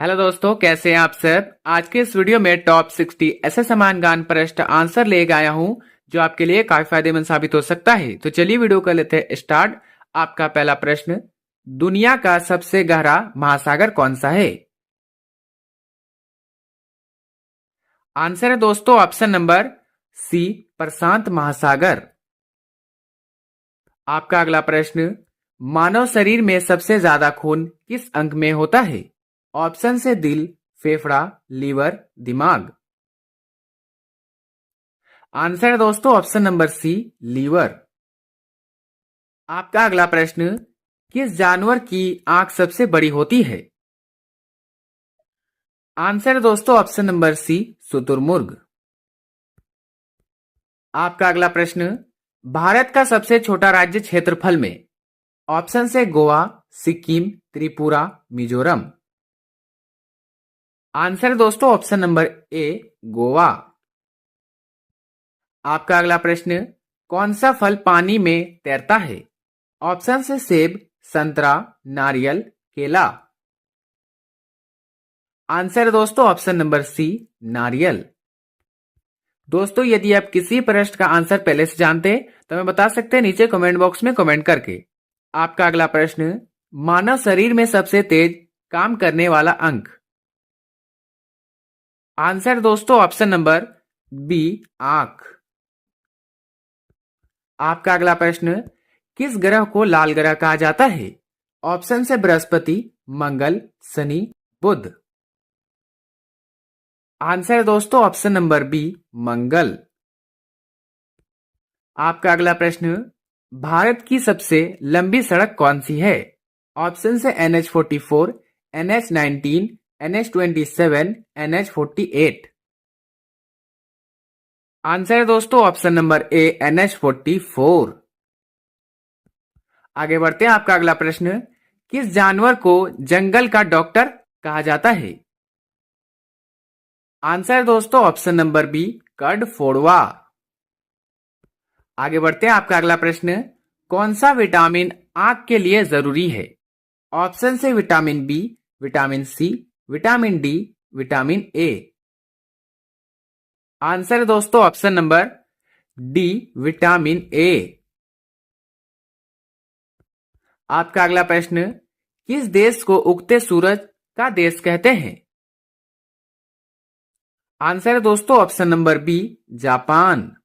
Hello दोस्तों, कैसे हैं आप सब। आज के इस वीडियो में टॉप 60 ऐसे समान ज्ञान प्रश्न आंसर लेकर आया हूं जो आपके लिए काफी फायदेमंद साबित हो सकता है। तो चलिए वीडियो कर लेते हैं स्टार्ट। आपका पहला प्रश्न, दुनिया का सबसे गहरा महासागर कौन सा है। आंसर है दोस्तों ऑप्शन नंबर सी, प्रशांत महासागर। आपका अगला प्रश्न, मानव शरीर में सबसे ज्यादा खून किस अंग में होता है। ऑप्शन से दिल, फेफड़ा, लीवर, दिमाग। आंसर है दोस्तों ऑप्शन नंबर सी, लीवर। आपका अगला प्रश्न, किस जानवर की आंख सबसे बड़ी होती है। आंसर है दोस्तों ऑप्शन नंबर सी, शुतुरमुर्ग। आपका अगला प्रश्न, भारत का सबसे छोटा राज्य क्षेत्रफल में। ऑप्शन से गोवा, सिक्किम, त्रिपुरा, मिजोरम। आंसर है दोस्तों ऑप्शन नंबर ए, गोवा। आपका अगला प्रश्न, कौन सा फल पानी में तैरता है। ऑप्शन से सेब, संतरा, नारियल, केला। आंसर है दोस्तों ऑप्शन नंबर सी, नारियल। दोस्तों यदि आप किसी प्रश्न का आंसर पहले से जानते हैं तो हमें बता सकते हैं नीचे कमेंट बॉक्स में कमेंट करके। आपका अगला प्रश्न, मानव शरीर में सबसे तेज काम करने वाला अंग। आंसर दोस्तों ऑप्शन नंबर बी, आंख। आपका अगला प्रश्न, किस ग्रह को लाल ग्रह कहा जाता है। ऑप्शन से बृहस्पति, मंगल, शनि, बुध। आंसर है दोस्तों ऑप्शन नंबर बी, मंगल। आपका अगला प्रश्न, भारत की सबसे लंबी सड़क कौन सी है। ऑप्शन से NH-44, NH-19, NH-27, NH-48। Answer है दोस्तों ऑप्शन नंबर ए, NH-44। आगे बढ़ते हैं। आपका अगला प्रश्न, किस जानवर को जंगल का डॉक्टर कहा जाता है। आंसर है दोस्तों ऑप्शन नंबर बी, कर्डफोड़वा। आगे बढ़ते हैं। आपका अगला प्रश्न, कौन सा विटामिन आंख के लिए जरूरी है। ऑप्शन से vitamin B, vitamin C, vitamin D, vitamin A. Answer है दोस्तों option number D, vitamin A. आपका अगला प्रश्न, किस देश को उगते सूरज का देश कहते हैं। आंसर है दोस्तों ऑप्शन नंबर बी, जापान।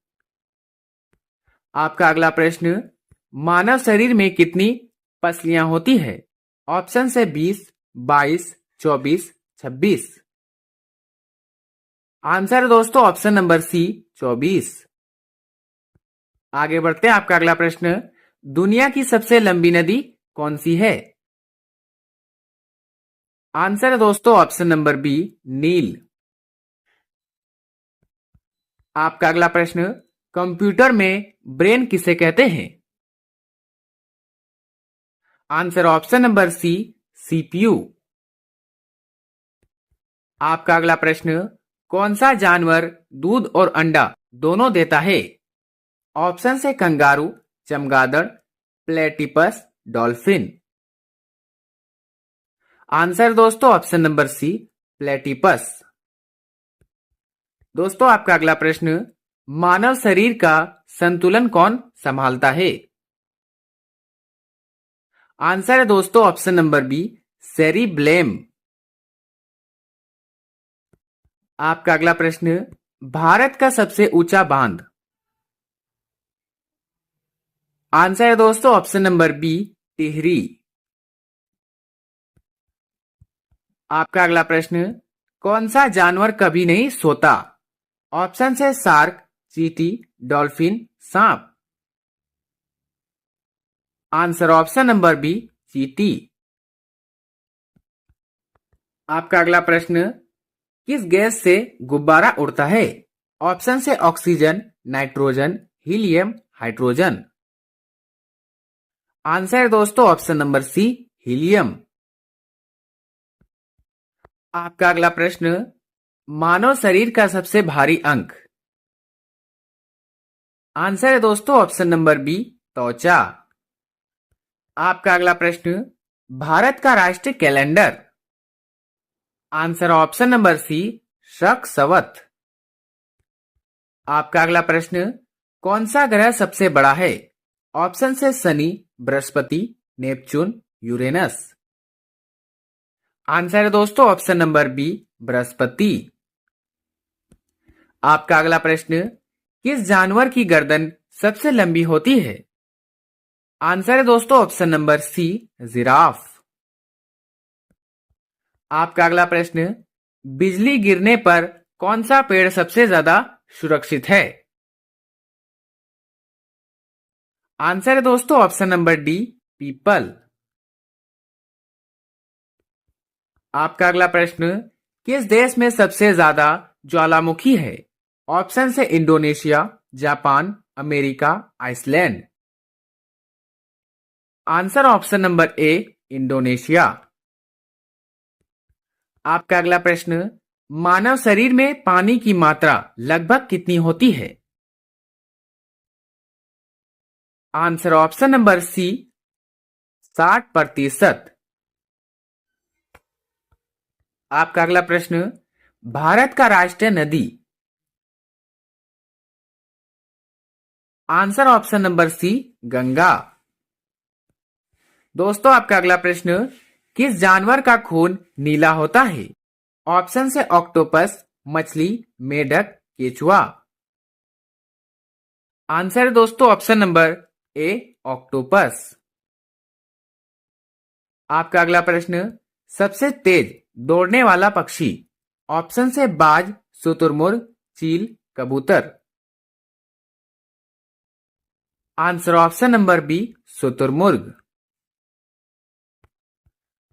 आपका अगला प्रश्न, मानव शरीर में कितनी पसलियां होती है। ऑप्शन से 20, 22, 24, 26। आंसर है दोस्तों ऑप्शन नंबर सी, 24। आगे बढ़ते हैं। आपका अगला प्रश्न, दुनिया की सबसे लंबी नदी कौन सी है। आंसर है दोस्तों ऑप्शन नंबर बी, नील। आपका अगला प्रश्न, कंप्यूटर में ब्रेन किसे कहते हैं। Answer option number C, CPU। आपका अगला प्रश्न, कौन सा जानवर दूध और अंडा दोनों देता है। ऑप्शन से कंगारू, चमगादड़, प्लेटिपस, डॉल्फिन। आंसर दोस्तों ऑप्शन नंबर सी, प्लेटिपस। दोस्तों आपका अगला प्रश्न, मानव शरीर का संतुलन कौन संभालता है। आंसर है दोस्तों ऑप्शन नंबर बी, सेरिब्लेम। आपका अगला प्रश्न, भारत का सबसे ऊंचा बांध। आंसर है दोस्तों ऑप्शन नंबर बी, टिहरी। आपका अगला प्रश्न, कौन सा जानवर कभी नहीं सोता। ऑप्शन से शार्क, चींटी, डॉल्फिन, सांप। आंसर ऑप्शन नंबर बी, चींटी। आपका अगला प्रश्न, किस गैस से गुब्बारा उड़ता है। ऑप्शन से oxygen, nitrogen, helium, hydrogen. Answer है दोस्तों ऑप्शन नंबर सी, हीलियम। आपका अगला प्रश्न, मानव शरीर का सबसे भारी अंग। आंसर है दोस्तों ऑप्शन नंबर बी, त्वचा। आपका अगला प्रश्न, भारत का राष्ट्रीय कैलेंडर। Answer option number C, Saka आपका अगला प्रश्न, कौन सा ग्रह सबसे बड़ा है? ऑप्शन से Shani, Brihaspati, Neptune, Uranus. Answer है दोस्तों ऑप्शन नंबर बी, बृहस्पति। आपका अगला प्रश्न, किस जानवर की गर्दन सबसे लंबी होती है? आंसर है दोस्तों ऑप्शन नंबर सी, जिराफ। आपका अगला प्रश्न, बिजली गिरने पर कौन सा पेड़ सबसे ज्यादा सुरक्षित है? आंसर है दोस्तों ऑप्शन नंबर डी, पीपल। आपका अगला प्रश्न, किस देश में सबसे ज्यादा ज्वालामुखी है? ऑप्शन से Indonesia, Japan, America, Iceland. Answer option number A, Indonesia. आपका अगला प्रश्न, मानव शरीर में पानी की मात्रा लगभग कितनी होती है? Answer option number C, 60%। आपका अगला प्रश्न, भारत का राष्ट्रीय नदी? Answer option number C, Ganga. दोस्तों आपका अगला प्रश्न, किस जानवर का खून नीला होता है? ऑप्शन से ऑक्टोपस, मछली, मेढक, केचुआ। आंसर है दोस्तों ऑप्शन नंबर ए, ऑक्टोपस। आपका अगला प्रश्न, सबसे तेज दौड़ने वाला पक्षी? ऑप्शन से बाज, शुतुरमुर्ग, चील, कबूतर। आंसर ऑप्शन नंबर बी, शुतुरमुर्ग।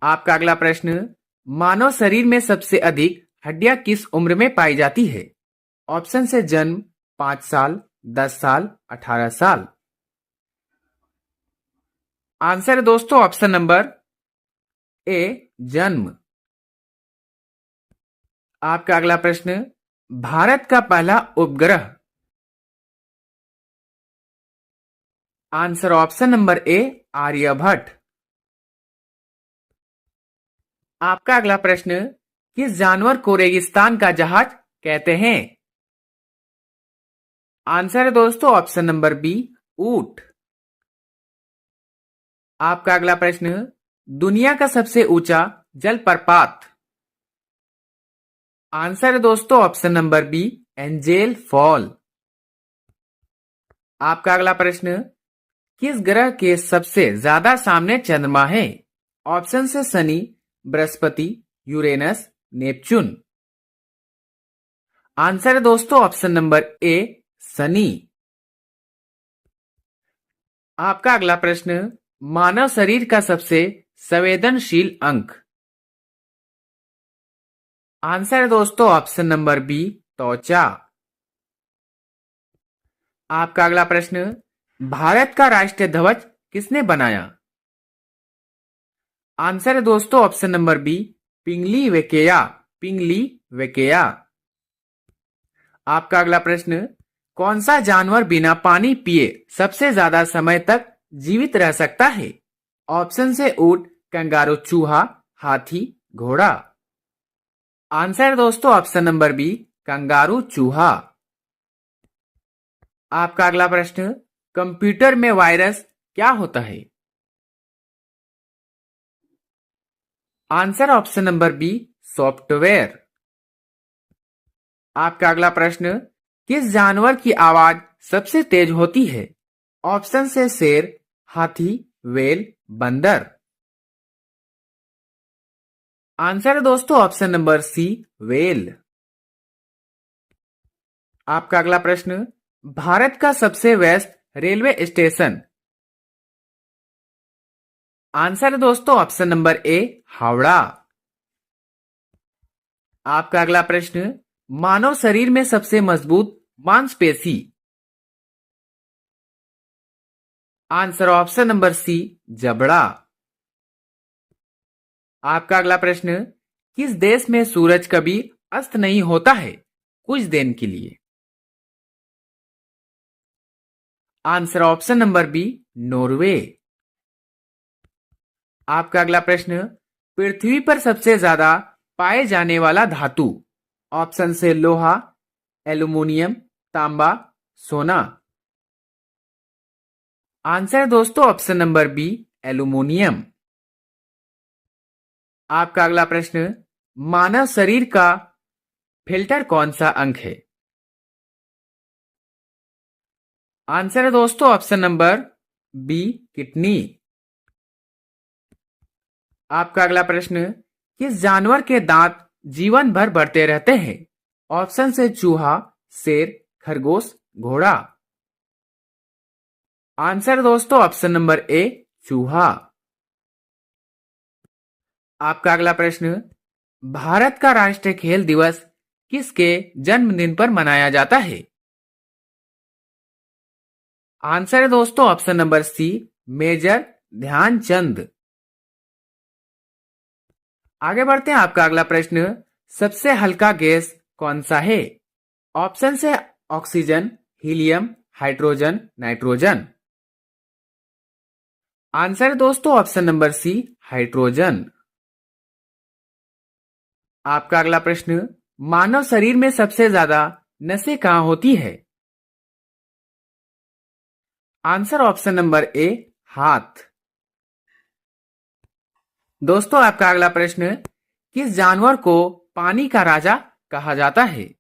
आपका अगला प्रश्न, मानव शरीर में सबसे अधिक हड्डियां किस उम्र में पाई जाती है? ऑप्शन से जन्म, 5 साल, 10 साल, 18 साल। आंसर है दोस्तों ऑप्शन नंबर ए, जन्म। आपका अगला प्रश्न, भारत का पहला उपग्रह? Answer option number A, Aryabhata. आपका अगला प्रश्न, किस जानवर को रेगिस्तान का जहाज कहते हैं? आंसर है दोस्तों ऑप्शन नंबर बी, ऊंट। आपका अगला प्रश्न, दुनिया का सबसे ऊंचा जलप्रपात? आंसर है दोस्तों option number B, Angel Fall. आपका अगला प्रश्न, किस ग्रह के सबसे ज्यादा सामने चंद्रमा है? ऑप्शन से Shani, Brihaspati, Uranus, Neptune. Answer है दोस्तों ऑप्शन नंबर ए, शनि। आपका अगला प्रश्न, मानव शरीर का सबसे संवेदनशील अंग? आंसर है दोस्तों ऑप्शन नंबर बी, त्वचा। आपका अगला प्रश्न, भारत का राष्ट्रीय ध्वज किसने बनाया? आंसर है दोस्तों ऑप्शन नंबर बी, पिंगली वेकेया, पिंगली वेकेया। आपका अगला प्रश्न, कौन सा जानवर बिना पानी पिए सबसे ज्यादा समय तक जीवित रह सकता है? ऑप्शन से ऊंट, कंगारू चूहा, हाथी, घोड़ा। आंसर है दोस्तों ऑप्शन नंबर बी, कंगारू चूहा। आपका अगला प्रश्न, कंप्यूटर में वायरस क्या होता है? Answer option number B, software. आपका अगला प्रश्न, किस जानवर की आवाज सबसे तेज होती है? ऑप्शन से शेर, हाथी, व्हेल, बंदर। आंसर है दोस्तों ऑप्शन नंबर सी, व्हेल। आपका अगला प्रश्न, भारत का सबसे व्यस्त रेलवे स्टेशन? आंसर है दोस्तों ऑप्शन नंबर ए, हावड़ा। आपका अगला प्रश्न, मानव शरीर में सबसे मजबूत मांसपेशी? आंसर ऑप्शन नंबर सी, जबड़ा। आपका अगला प्रश्न, किस देश में सूरज कभी अस्त नहीं होता है कुछ दिन के लिए? Answer option number B, Norway. आपका अगला प्रश्न, पृथ्वी पर सबसे ज्यादा पाए जाने वाला धातु? ऑप्शन से लोहा, एल्यूमिनियम, तांबा, सोना। आंसर दोस्तों ऑप्शन नंबर बी, एल्यूमिनियम। आपका अगला प्रश्न, मानव शरीर का फिल्टर कौन सा अंग है? आंसर है दोस्तों ऑप्शन नंबर बी, किडनी। आपका अगला प्रश्न, किस जानवर के दांत जीवन भर बढ़ते रहते हैं? ऑप्शन से चूहा, शेर, खरगोश, घोड़ा। आंसर दोस्तों ऑप्शन नंबर ए, चूहा। आपका अगला प्रश्न, भारत का राष्ट्रीय खेल दिवस किसके जन्मदिन पर मनाया जाता है? आंसर है दोस्तों option number C, Major Dhyan Chand. आगे बढ़ते हैं। आपका अगला प्रश्न, सबसे हल्का गैस कौन सा है? ऑप्शन से oxygen, helium, hydrogen, nitrogen. Answer है दोस्तों ऑप्शन नंबर सी, हाइड्रोजन। आपका अगला प्रश्न, मानव शरीर में सबसे ज्यादा नसें कहां होती है? आंसर ऑप्शन नंबर ए, हाथ। दोस्तों आपका अगला प्रश्न, किस जानवर को पानी का राजा कहा जाता है?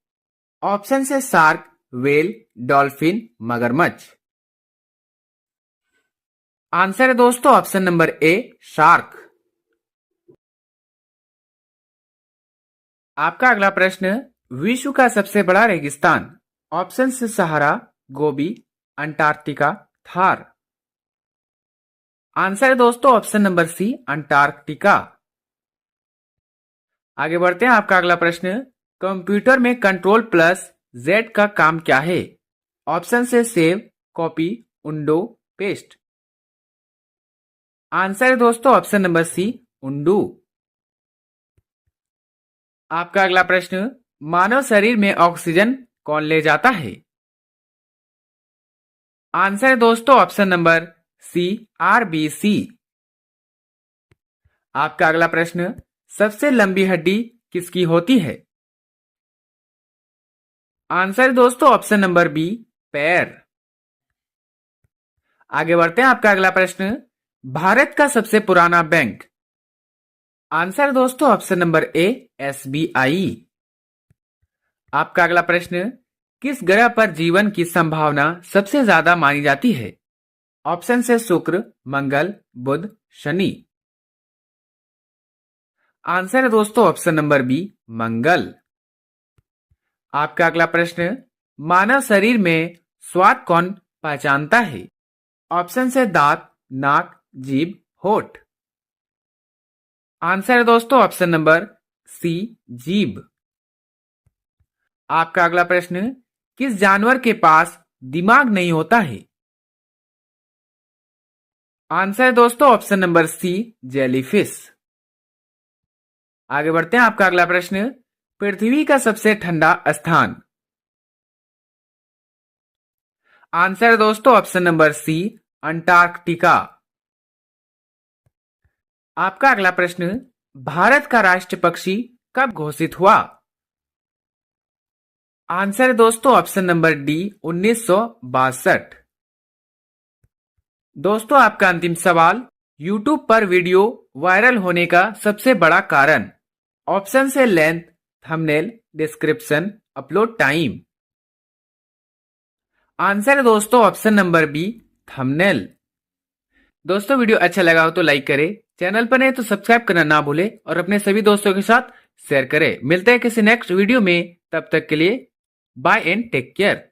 ऑप्शन से शार्क, वेल, डॉल्फिन, मगरमच्छ। आंसर है दोस्तों ऑप्शन नंबर ए, शार्क। आपका अगला प्रश्न, विश्व का सबसे बड़ा रेगिस्तान? ऑप्शन से सहारा, गोबी, अंटार्कटिका, थार। आंसर है दोस्तों ऑप्शन नंबर सी, अंटार्कटिका। आगे बढ़ते हैं। आपका अगला प्रश्न, कंप्यूटर में कंट्रोल प्लस जेड का काम क्या है? ऑप्शन से save, copy, undo, paste. Answer है दोस्तों ऑप्शन नंबर सी, उंडू। आपका अगला प्रश्न, मानव शरीर में ऑक्सीजन कौन ले जाता है? आंसर है दोस्तों ऑप्शन नंबर सी, आरबीसी। आपका अगला प्रश्न, सबसे लंबी हड्डी किसकी होती है? आंसर दोस्तों ऑप्शन नंबर बी, पैर। आगे बढ़ते हैं। आपका अगला प्रश्न, भारत का सबसे पुराना बैंक? आंसर दोस्तों ऑप्शन नंबर ए, एसबीआई। आपका अगला प्रश्न, किस ग्रह पर जीवन की संभावना सबसे ज्यादा मानी जाती है? ऑप्शन से शुक्र, मंगल, बुध, शनि। आंसर है दोस्तों ऑप्शन नंबर बी, मंगल। आपका अगला प्रश्न, मानव शरीर में स्वाद कौन पहचानता है? ऑप्शन से दांत, नाक, जीभ, होठ। आंसर है दोस्तों ऑप्शन नंबर सी, जीभ। आपका अगला प्रश्न, किस जानवर के पास दिमाग नहीं होता है? आंसर है दोस्तों ऑप्शन नंबर सी, जेलीफिश। आगे बढ़ते हैं। आपका अगला प्रश्न, पृथ्वी का सबसे ठंडा स्थान? आंसर है दोस्तों ऑप्शन नंबर सी, अंटार्कटिका। आपका अगला प्रश्न, भारत का राष्ट्रीय पक्षी कब घोषित हुआ? आंसर है दोस्तों ऑप्शन नंबर डी, 1962। दोस्तों आपका अंतिम सवाल, YouTube पर वीडियो वायरल होने का सबसे बड़ा कारण? ऑप्शन से length, thumbnail, description, upload time. Answer है दोस्तों ऑप्शन नंबर बी, थंबनेल। दोस्तों वीडियो अच्छा लगा हो तो लाइक करें, चैनल पर नए तो सब्सक्राइब करना ना भूले और अपने सभी दोस्तों के साथ शेयर करें। मिलते हैं किसी नेक्स्ट वीडियो में, तब तक के लिए बाय एंड टेक केयर।